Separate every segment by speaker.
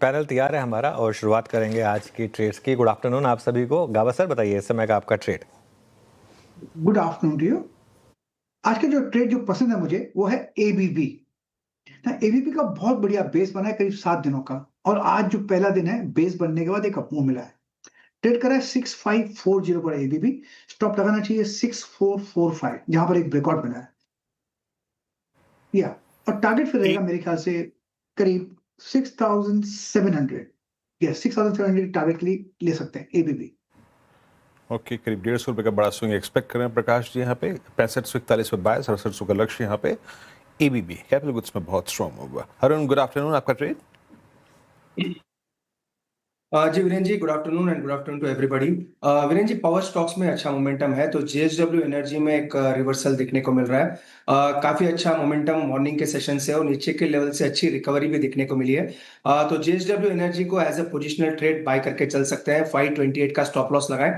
Speaker 1: Panel तैयार है हमारा और शुरुआत करेंगे आज की ट्रेड्स की। गुड आफ्टरनून आप सभी को। गावा सर बताइए इस समय का आपका trade.
Speaker 2: Good afternoon to you. आज का जो ट्रेड जो पसंद है मुझे वो है एबीबी। एबीबी का बहुत बढ़िया बेस बना है करीब 7 दिनों का, और आज जो पहला दिन है बेस बनने के बाद एक अप मूव मिला है। ट्रेड करा है 6540 पर एबीबी। स्टॉप लगाना चाहिए 6445 जहां पर एक ब्रेकआउट बना है या, और टारगेट फिर रहेगा मेरे ख्याल से करीब 6700 या 6700 टारगेट के लिए ले सकते हैं एबीबी।
Speaker 3: ओके, करीब 150 रुपये का बड़ा स्विंग एक्सपेक्ट करें प्रकाश जी यहाँ पे। 6541 पे बाय, 6700 का लक्ष्य यहाँ पे। एबीबी कैपिटल गुड्स में बहुत स्ट्रॉन्ग होगा। अरुण गुड आफ्टरनून, आपका ट्रेड।
Speaker 4: जी Virendra ji, good afternoon and good afternoon to everybody. Virendra ji, power stocks में अच्छा मोमेंटम है, तो जेएसडब्ल्यू एनर्जी में एक रिवर्सल देखने को मिल रहा है। काफी अच्छा मोमेंटम मॉर्निंग के सेशन से और नीचे के लेवल से अच्छी रिकवरी भी देखने को मिली है। तो जेएसडब्ल्यू एनर्जी को as a positional trade buy करके चल सकते हैं। 528 का स्टॉप लॉस लगाएं।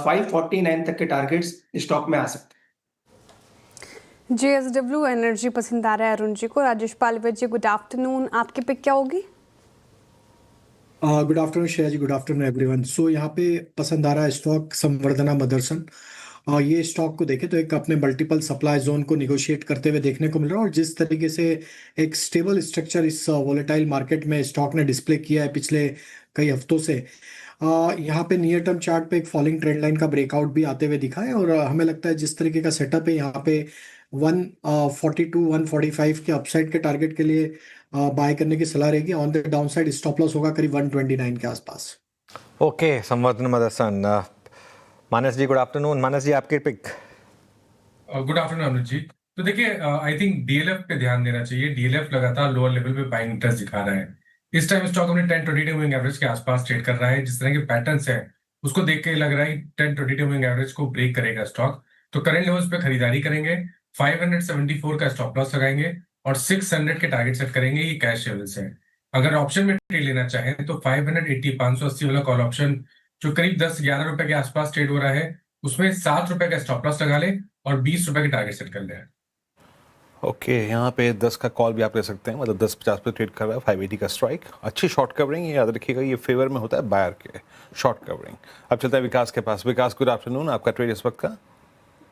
Speaker 4: 549 तक के टारगेट्स स्टॉक में आ सकते हैं।
Speaker 5: जेएसडब्ल्यू एनर्जी पसंद आ रहा है अरुण जी को। राजेश पालवे जी गुड आफ्टरनून, आपकी पिक क्या होगी?
Speaker 6: गुड आफ्टरनून श्रेया जी, गुड आफ्टरनून एवरीवन। सो यहाँ पे पसंद आ रहा है स्टॉक संवर्धना मदरसन। ये स्टॉक को देखें तो एक अपने मल्टीपल सप्लाई जोन को निगोशिएट करते हुए देखने को मिल रहा है, और जिस तरीके से एक स्टेबल स्ट्रक्चर इस वोलेटाइल मार्केट में स्टॉक ने डिस्प्ले किया है पिछले कई हफ्तों से, यहाँ पे नियर टर्म चार्ट पे एक फॉलिंग ट्रेंड लाइन का ब्रेकआउट भी आते हुए दिखा है। और हमें लगता है जिस तरीके का सेटअप है यहाँ पे 142 145 के अपसाइड के टारगेट के लिए बाय करने की सलाह रहेगी। On the down side stop loss होगा करीब 129 के आसपास।
Speaker 1: ओके, संवर्धन मदरसन। मानस जी गुड आफ्टरनून। मानस जी आपकी पिक।
Speaker 7: गुड आफ्टरनून अनुज जी। तो देखिए, आई थिंक डीएलएफ पे ध्यान देना चाहिए। डीएलएफ लगातार लोअर लेवल पे बाइंग इंटरेस्ट दिखा रहा है। इस टाइम स्टॉक अपने 10-20 मूविंग एवरेज के आसपास ट्रेड कर रहा है। जिस तरह के पैटर्न्स है उसको देख के लग रहा है 10-20 मूविंग एवरेज को ब्रेक करेगा स्टॉक। तो करंट लेवल्स पे खरीदारी करेंगे। 574 का स्टॉप लॉस लगाएंगे और 600 के टारगेट सेट करेंगे। ये कैश लेवल्स है। अगर ऑप्शन में ट्रेड लेना चाहें तो 580 वाला कॉल ऑप्शन जो करीब 10-11 रुपए के आसपास ट्रेड हो रहा है, उसमें 7 रुपए का स्टॉप लॉस लगा ले और 20 रुपए के टारगेट सेट कर ले।
Speaker 3: ओके, यहाँ पे 10 का कॉल भी आप ले सकते हैं, मतलब 10-50 पे ट्रेड कर रहा है। 580 का स्ट्राइक, अच्छी शॉर्ट कवरिंग, ये याद रखिएगा, ये फेवर में होता है बायर के शॉर्ट कवरिंग। अब चलता है विकास के पास। विकास गुड आफ्टरनून, आपका ट्रेड इस वक्त का।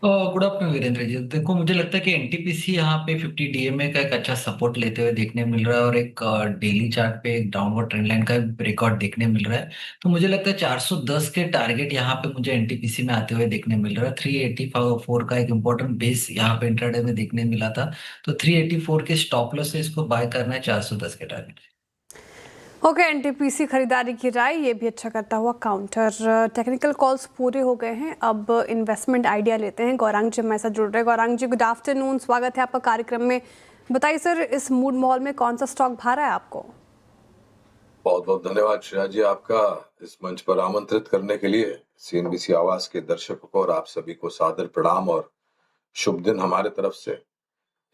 Speaker 8: Good afternoon Virendra ji. देखो, मुझे लगता है कि एनटीपीसी यहाँ पे 50 डीएमए का एक अच्छा सपोर्ट लेते हुए देखने मिल रहा है, और एक डेली चार्ट पे एक डाउनवर्ड ट्रेंड लाइन का ब्रेकआउट देखने मिल रहा है। तो मुझे लगता है 410 के टारगेट यहाँ पे मुझे एनटीपीसी में आते हुए देखने मिल रहा है। 384 का एक इंपॉर्टेंट बेस यहाँ पे इंट्राडे में देखने मिला था, तो 384 के स्टॉप लॉस से इसको बाय करना है 410 के टारगेट।
Speaker 5: ओके, एनटीपीसी खरीदारी की राय, ये भी अच्छा करता हुआ काउंटर। टेक्निकल कॉल्स पूरे हो गए हैं, अब इन्वेस्टमेंट आइडिया लेते हैं। गौरांग जी हमारे साथ जुड़ रहे हैं। गौरांग जी गुड आफ्टरनून, स्वागत है आपका कार्यक्रम में। बताइए सर, इस मूड माहौल में कौन सा स्टॉक भा रहा है आपको?
Speaker 9: बहुत बहुत धन्यवाद श्रेया जी आपका इस मंच पर आमंत्रित करने के लिए। सीएनबीसी आवाज के दर्शकों को और आप सभी को सादर प्रणाम और शुभ दिन हमारे तरफ से।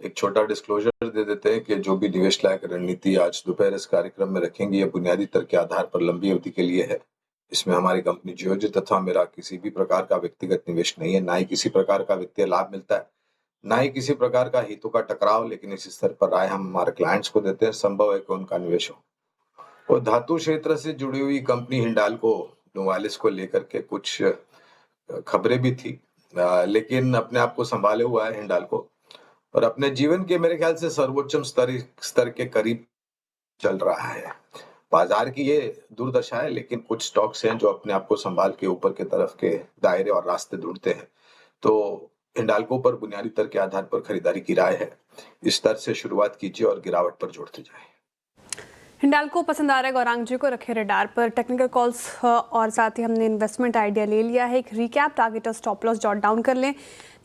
Speaker 9: एक छोटा डिस्क्लोजर दे देते हैं कि जो भी निवेश लायक रणनीति आज दोपहर इस कार्यक्रम में रखेंगे, यह बुनियादी तर्क के आधार पर लंबी अवधि के लिए है। इसमें हमारी कंपनी जियोजित तथा मेरा किसी भी प्रकार का व्यक्तिगत निवेश नहीं है। ना ही किसी प्रकार का वित्तीय लाभ मिलता है, ना ही किसी प्रकार का हितों का टकराव। लेकिन इस स्तर पर राय हम हमारे क्लाइंट्स को देते हैं। संभव है कि उनका निवेश हो। और धातु क्षेत्र से जुड़ी हुई कंपनी हिंडाल्को नोवालिस को लेकर के कुछ खबरें भी थी, लेकिन अपने आप को संभाले हुआ है हिंडाल्को और अपने जीवन के मेरे ख्याल से सर्वोच्च स्तर के करीब चल रहा है। बाजार की ये दुर्दशा है, लेकिन कुछ स्टॉक्स हैं जो अपने आप को संभाल के ऊपर के तरफ के दायरे और रास्ते ढूंढते हैं। तो हिंडाल्को पर बुनियादी तर्क के आधार पर खरीदारी की राय है। इस स्तर से शुरुआत कीजिए और गिरावट पर जोड़ते जाएं।
Speaker 5: हिंडाल्को पसंद आ रहा है गौरांग जी को, रखे रडार पर। टेक्निकल कॉल्स और साथ ही हमने इन्वेस्टमेंट आइडिया ले लिया है। एक रिकैप, टारगेट और स्टॉप लॉस जॉट डाउन कर लें।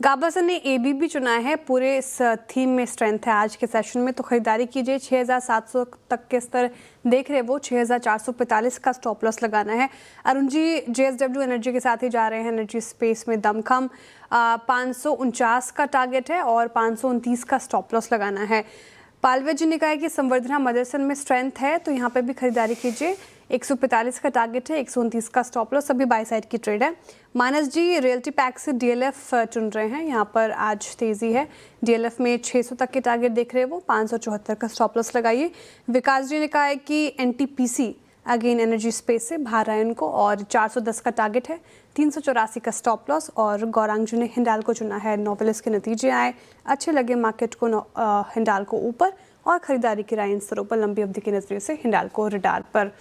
Speaker 5: गाबा सर ने एबीबी चुना है, पूरे इस थीम में स्ट्रेंथ है आज के सेशन में, तो खरीदारी कीजिए। 6700 तक के स्तर देख रहे वो, 6445 का स्टॉप लॉस लगाना है। अरुण जी जेएसडब्ल्यू एनर्जी के साथ ही जा रहे हैं, एनर्जी स्पेस में दमखम। 549 का टारगेट है और 529 का स्टॉप लॉस लगाना है। पालवे जी ने कहा है कि संवर्धना मदरसन में स्ट्रेंथ है, तो यहाँ पे भी खरीदारी कीजिए। 145 का टारगेट है, 129 का स्टॉप लॉस। सभी बाय साइड की ट्रेड है। मानस जी रियल्टी पैक से डीएलएफ चुन रहे हैं, यहाँ पर आज तेजी है। डीएलएफ में 600 तक के टारगेट देख रहे हैं वो, 574 का स्टॉप लॉस लगाइए। विकास जी ने कहा है कि एनटीपीसी अगेन एनर्जी स्पेस से बाहर आए उनको, और 410 का टारगेट है, 384 का स्टॉप लॉस। और गौरांग जी ने हिंडाल्को चुना है। नोवेलिस के नतीजे आए, अच्छे लगे मार्केट को हिंडाल्को ऊपर, और खरीदारी की राय इन स्तरों पर लंबी अवधि के नजरिए से हिंडाल्को रडार पर।